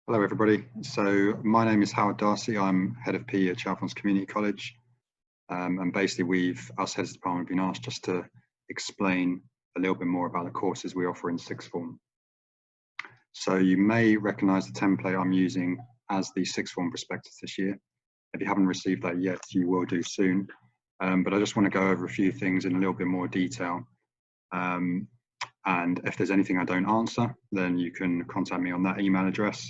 Hello everybody. So my name is Howard Darcy. I'm head of PE at Chalfont Community College. And basically us heads of department have been asked just to explain a little bit more about the courses we offer in sixth form. So you may recognise the template I'm using as the sixth form prospectus this year. If you haven't received that yet, you will do soon. But I just want to go over a few things in a little bit more detail. And if there's anything I don't answer, then you can contact me on that email address.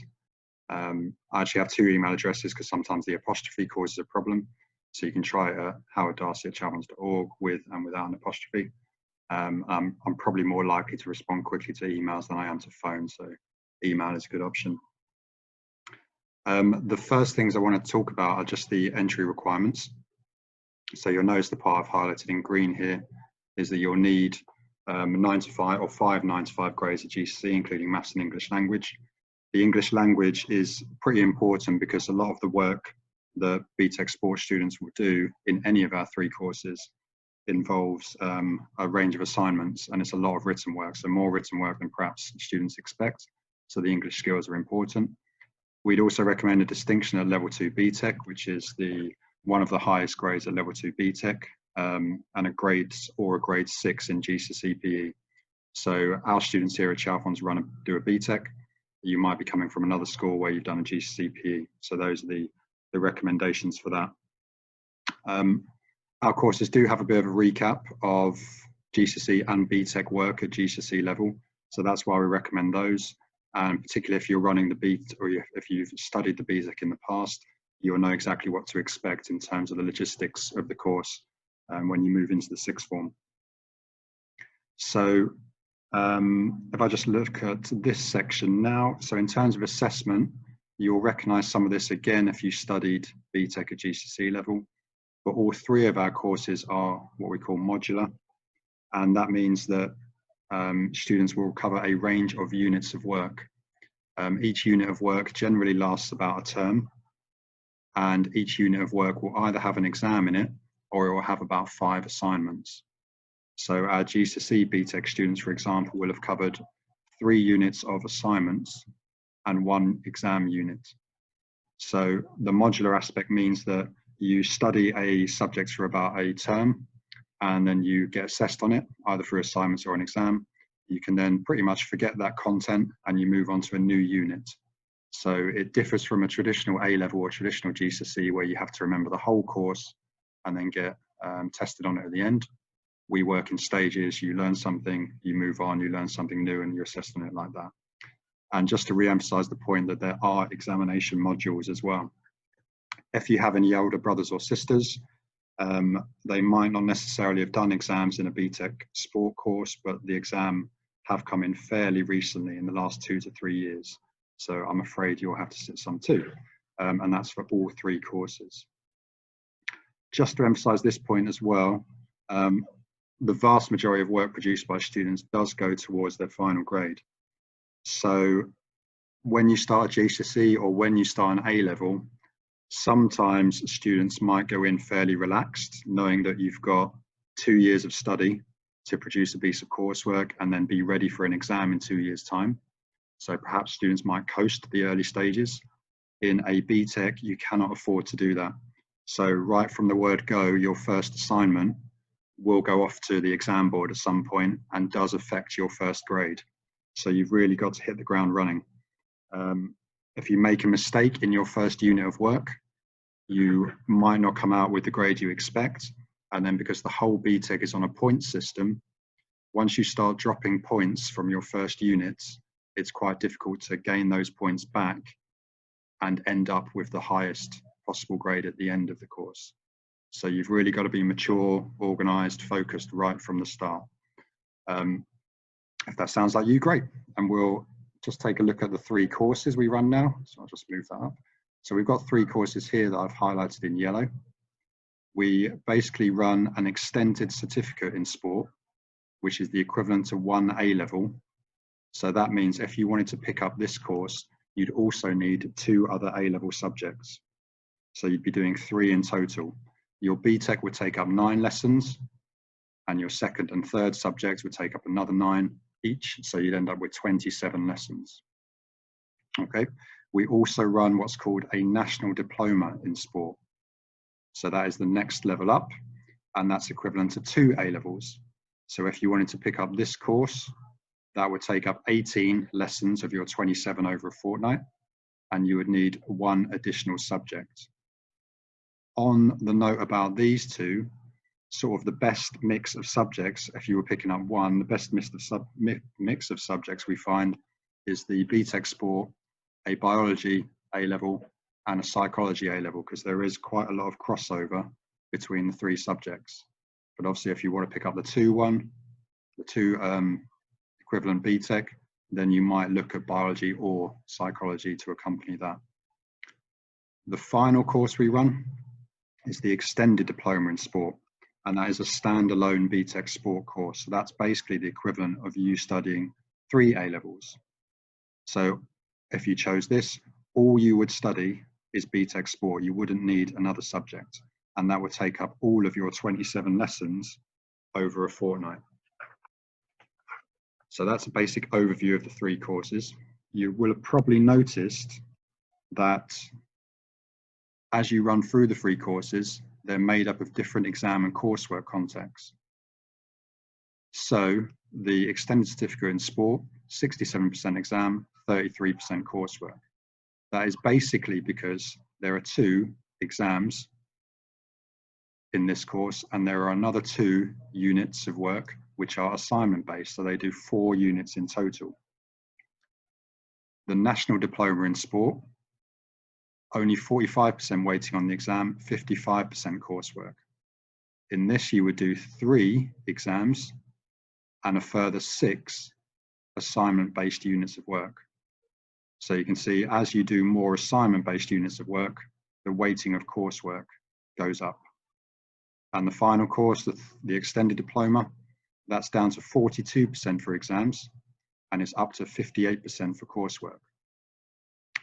I actually have two email addresses because sometimes the apostrophe causes a problem. So you can try it at howarddarcy@chalfont.org with and without an apostrophe. I'm probably more likely to respond quickly to emails than I am to phone, so email is a good option. The first things I want to talk about are just the entry requirements. So you'll notice the part I've highlighted in green here is that you'll need 9 to 5 or 5 9 to 5 grades of GCSE, including maths and English language. The English language is pretty important because a lot of the work that BTEC sports students will do in any of our three courses involves a range of assignments, and it's a lot of written work, so more written work than perhaps students expect. So the English skills are important. We'd also recommend a distinction at level 2 BTEC, which is one of the highest grades at level 2 BTEC, and a grade 6 in GCSE PE. So our students here at Chalfont do a BTEC. You might be coming from another school where you've done a GCSE PE. So those are the recommendations for that. Our courses do have a bit of a recap of GCSE and BTEC work at GCSE level. So that's why we recommend those. And particularly if you're running the BTEC or if you've studied the BTEC in the past, you'll know exactly what to expect in terms of the logistics of the course when you move into the sixth form. So if I just look at this section now, so in terms of assessment, you'll recognise some of this again if you studied BTEC at GCSE level, but all three of our courses are what we call modular, and that means that students will cover a range of units of work. Each unit of work generally lasts about a term, and each unit of work will either have an exam in it or it will have about 5 assignments. So our GCSE BTEC students, for example, will have covered 3 units of assignments and 1 exam unit. So the modular aspect means that you study a subject for about a term and then you get assessed on it, either through assignments or an exam. You can then pretty much forget that content and you move on to a new unit. So it differs from a traditional A-level or traditional GCSE where you have to remember the whole course and then get tested on it at the end. We work in stages. You learn something, you move on, you learn something new, and you're assessed on it like that. And just to re-emphasize the point that there are examination modules as well. If you have any older brothers or sisters, they might not necessarily have done exams in a BTEC sport course, but the exam have come in fairly recently in the last 2 to 3 years. So I'm afraid you'll have to sit some too. And that's for all 3 courses. Just to emphasize this point as well, the vast majority of work produced by students does go towards their final grade. So when you start a GCSE or when you start an A-level, sometimes students might go in fairly relaxed, knowing that you've got 2 years of study to produce a piece of coursework and then be ready for an exam in 2 years' time. So perhaps students might coast the early stages. In a BTEC, you cannot afford to do that. So right from the word go, your first assignment will go off to the exam board at some point and does affect your first grade. So you've really got to hit the ground running. If you make a mistake in your first unit of work, you might not come out with the grade you expect. And then because the whole BTEC is on a point system, once you start dropping points from your first units, it's quite difficult to gain those points back and end up with the highest possible grade at the end of the course. So you've really got to be mature, organised, focused right from the start. If that sounds like you, great. And we'll just take a look at the 3 courses we run now. So I'll just move that up. So we've got 3 courses here that I've highlighted in yellow. We basically run an extended certificate in sport, which is the equivalent to 1 A-level. So that means if you wanted to pick up this course, you'd also need 2 other A-level subjects. So you'd be doing 3 in total. Your BTEC would take up 9 lessons, and your second and third subjects would take up another 9 each. So you'd end up with 27 lessons. Okay, we also run what's called a national diploma in sport. So that is the next level up, and that's equivalent to 2 A-levels. So if you wanted to pick up this course, that would take up 18 lessons of your 27 over a fortnight, and you would need 1 additional subject. On the note about these two, sort of the best mix of subjects, if you were picking up one, the best mix of subjects we find is the BTEC Sport, a biology A-level, and a psychology A-level, because there is quite a lot of crossover between the 3 subjects. But obviously, if you want to pick up the 2 equivalent BTEC, then you might look at biology or psychology to accompany that. The final course we run is the extended diploma in sport, and that is a standalone BTEC Sport course. So that's basically the equivalent of you studying 3 A-levels. So if you chose this, all you would study is BTEC Sport. You wouldn't need another subject, and that would take up all of your 27 lessons over a fortnight. So that's a basic overview of the 3 courses. You will have probably noticed that as you run through the 3 courses, they're made up of different exam and coursework contexts. So the extended certificate in sport, 67% exam, 33% coursework. That is basically because there are 2 exams in this course, and there are another 2 units of work which are assignment based, so they do 4 units in total. The national diploma in sport, only 45% weighting on the exam, 55% coursework. In this, you would do 3 exams and a further 6 assignment-based units of work. So you can see as you do more assignment-based units of work, the weighting of coursework goes up. And the final course, the extended diploma, that's down to 42% for exams, and it's up to 58% for coursework.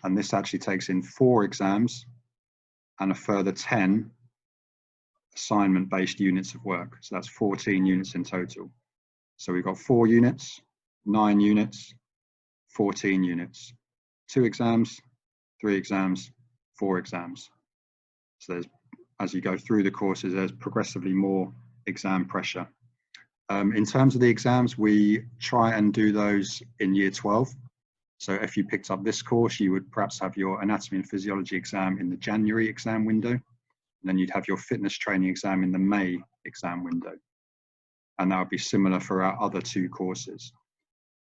And this actually takes in 4 exams and a further 10 assignment-based units of work. So that's 14 units in total. So we've got 4 units, 9 units, 14 units, 2 exams, 3 exams, 4 exams. So there's, as you go through the courses, there's progressively more exam pressure. In terms of the exams, we try and do those in year 12. So if you picked up this course, you would perhaps have your anatomy and physiology exam in the January exam window, and then you'd have your fitness training exam in the May exam window. And that would be similar for our other 2 courses.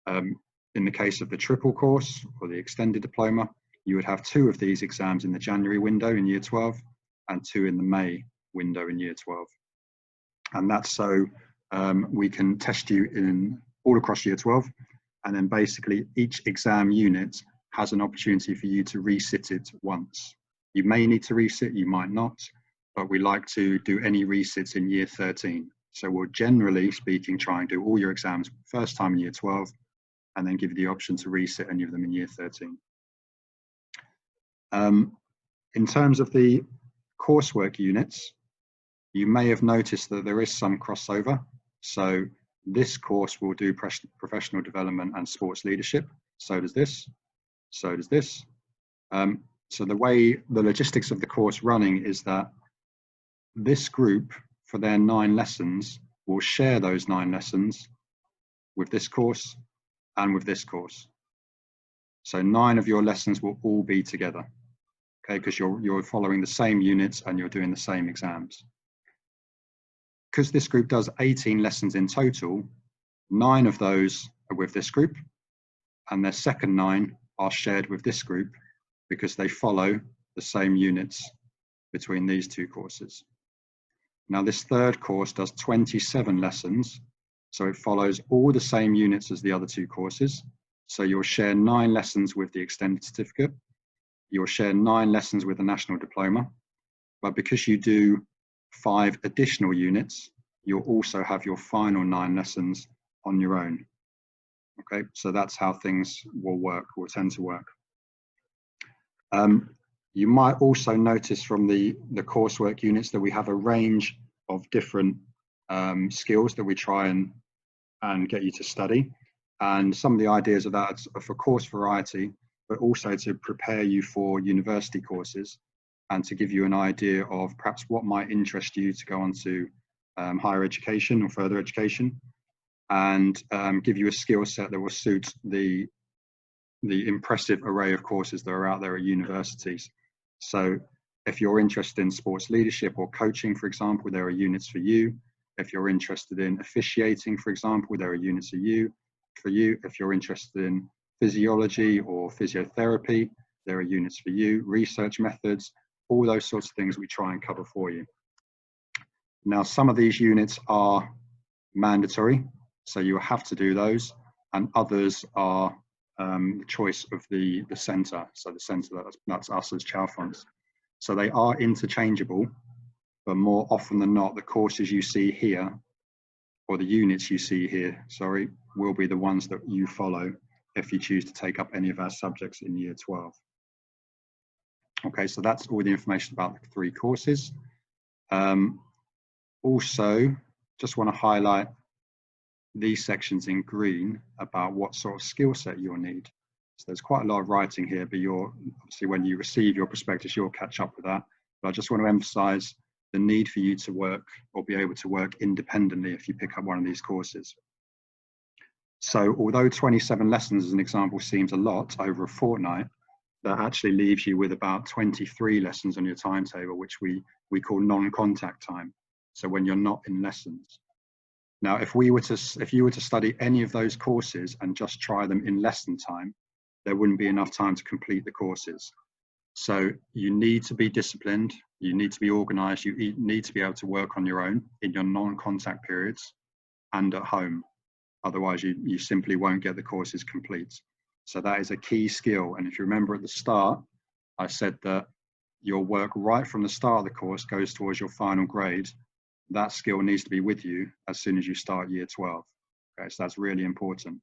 In the case of the triple course or the extended diploma, you would have 2 of these exams in the January window in year 12 and 2 in the May window in year 12. And that's so we can test you in all across year 12. And then basically each exam unit has an opportunity for you to resit it once. You may need to resit, you might not, but we like to do any resits in year 13. So we'll generally speaking try and do all your exams first time in year 12, and then give you the option to resit any of them in year 13. In terms of the coursework units, you may have noticed that there is some crossover. So this course will do professional development and sports leadership. So does this. So does this. So the way the logistics of the course running is that this group, for their 9 lessons, will share those 9 lessons with this course and with this course. So 9 of your lessons will all be together, okay, because you're following the same units and you're doing the same exams. Because this group does 18 lessons in total, 9 of those are with this group, and their second 9 are shared with this group because they follow the same units between these 2 courses. Now this third course does 27 lessons, so it follows all the same units as the other 2 courses. So you'll share 9 lessons with the extended certificate, you'll share 9 lessons with the national diploma, but because you do 5 additional units, you'll also have your final 9 lessons on your own. Okay, so that's how things will work, will tend to work. You might also notice from the coursework units that we have a range of different skills that we try and get you to study. And some of the ideas of that are for course variety. but also to prepare you for university courses and to give you an idea of perhaps what might interest you to go on to higher education or further education, and give you a skill set that will suit the impressive array of courses that are out there at universities. So if you're interested in sports leadership or coaching, for example, there are units for you. If you're interested in officiating, for example, there are units for you. If you're interested in physiology or physiotherapy, there are units for you. Research methods, all those sorts of things we try and cover for you. Now, some of these units are mandatory, so you have to do those, and others are the choice of the centre. So the centre, that's us as Chalfonts. So they are interchangeable, but more often than not, the courses you see here, or the units you see here, sorry, will be the ones that you follow if you choose to take up any of our subjects in year 12. Okay, so that's all the information about the 3 courses. Also, just want to highlight these sections in green about what sort of skill set you'll need. So there's quite a lot of writing here, but obviously when you receive your prospectus, you'll catch up with that. But I just want to emphasize the need for you to work or be able to work independently if you pick up one of these courses. So although 27 lessons as an example seems a lot over a fortnight, that actually leaves you with about 23 lessons on your timetable, which we call non-contact time. So when you're not in lessons. Now, if you were to study any of those courses and just try them in lesson time, there wouldn't be enough time to complete the courses. So you need to be disciplined, you need to be organized, you need to be able to work on your own in your non-contact periods and at home. Otherwise, you simply won't get the courses complete. So that is a key skill. And if you remember at the start, I said that your work right from the start of the course goes towards your final grade. That skill needs to be with you as soon as you start year 12. Okay, so that's really important.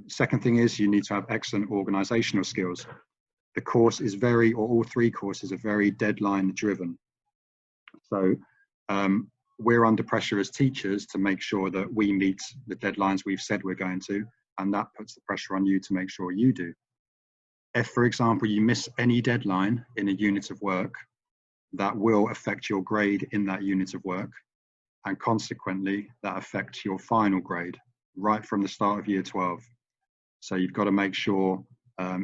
Second thing is you need to have excellent organizational skills. The course is all 3 courses are very deadline driven. So we're under pressure as teachers to make sure that we meet the deadlines we've said we're going to, and that puts the pressure on you to make sure you do. If, for example, you miss any deadline in a unit of work, that will affect your grade in that unit of work, and consequently that affects your final grade right from the start of year 12. So you've got to make sure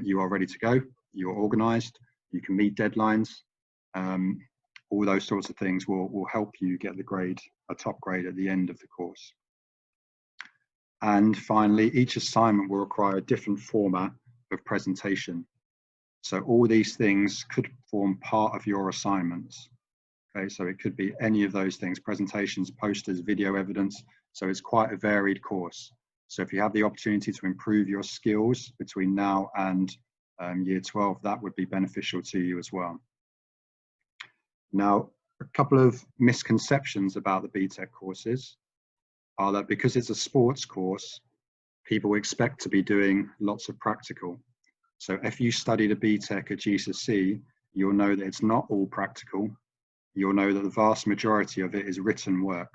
you are ready to go, you're organized, you can meet deadlines. All those sorts of things will help you get a top grade at the end of the course. And finally, each assignment will require a different format of presentation. So all these things could form part of your assignments. Okay, so it could be any of those things: presentations, posters, video evidence. So it's quite a varied course. So if you have the opportunity to improve your skills between now and year 12, that would be beneficial to you as well. Now, a couple of misconceptions about the BTEC courses are that because it's a sports course, people expect to be doing lots of practical. So if you studied a BTEC at GCSE, you'll know that it's not all practical. You'll know that the vast majority of it is written work.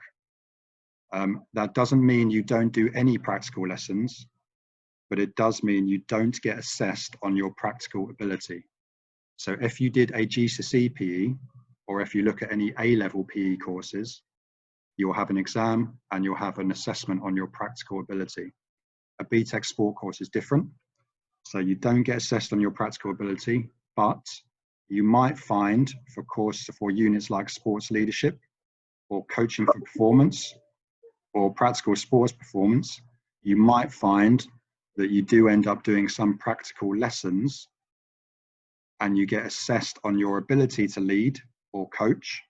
That doesn't mean you don't do any practical lessons, but it does mean you don't get assessed on your practical ability. So if you did a GCSE PE, or if you look at any A-level PE courses, you'll have an exam and you'll have an assessment on your practical ability. A BTEC sport course is different. So you don't get assessed on your practical ability, but you might find for units like sports leadership or coaching for performance or practical sports performance, you might find that you do end up doing some practical lessons and you get assessed on your ability to lead or coach,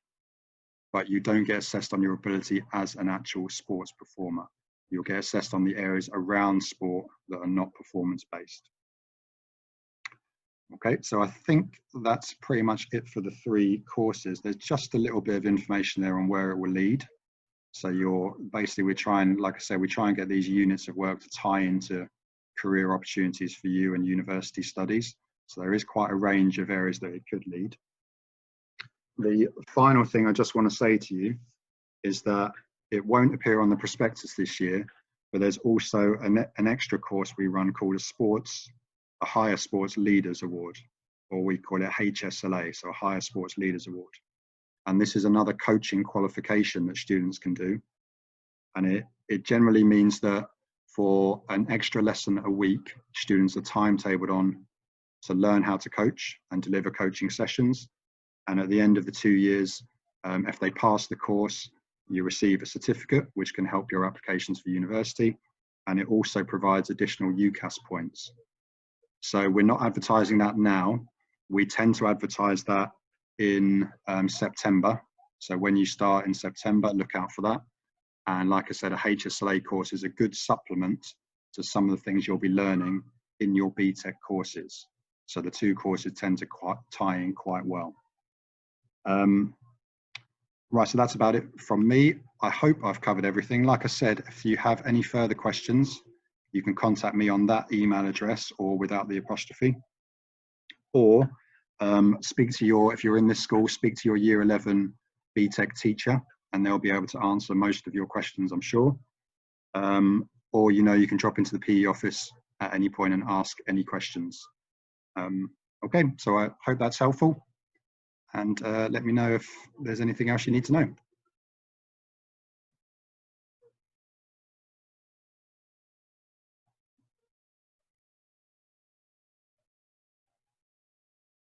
but you don't get assessed on your ability as an actual sports performer. You'll get assessed on the areas around sport that are not performance-based. Okay, so I think that's pretty much it for the 3 courses. There's just a little bit of information there on where it will lead. So we try and get these units of work to tie into career opportunities for you and university studies. So there is quite a range of areas that it could lead. The final thing I just want to say to you is that it won't appear on the prospectus this year, but there's also an extra course we run called a sports a Higher Sports Leaders Award, or we call it HSLA, so a Higher Sports Leaders Award. And this is another coaching qualification that students can do. And it generally means that for an extra lesson a week, students are timetabled on to learn how to coach and deliver coaching sessions. And at the end of the 2 years, if they pass the course, you receive a certificate, which can help your applications for university. And it also provides additional UCAS points. So we're not advertising that now. We tend to advertise that in September. So when you start in September, look out for that. And like I said, a HSLA course is a good supplement to some of the things you'll be learning in your BTEC courses. So the two courses tend to tie in quite well. Right, so that's about it from me. I hope I've covered everything. Like I said, if you have any further questions, you can contact me on that email address or without the apostrophe. Or speak to your, if you're in this school, speak to your Year 11 BTEC teacher, and they'll be able to answer most of your questions, I'm sure. Or, you know, you can drop into the PE office at any point and ask any questions. Okay, so I hope that's helpful. And let me know if there's anything else you need to know.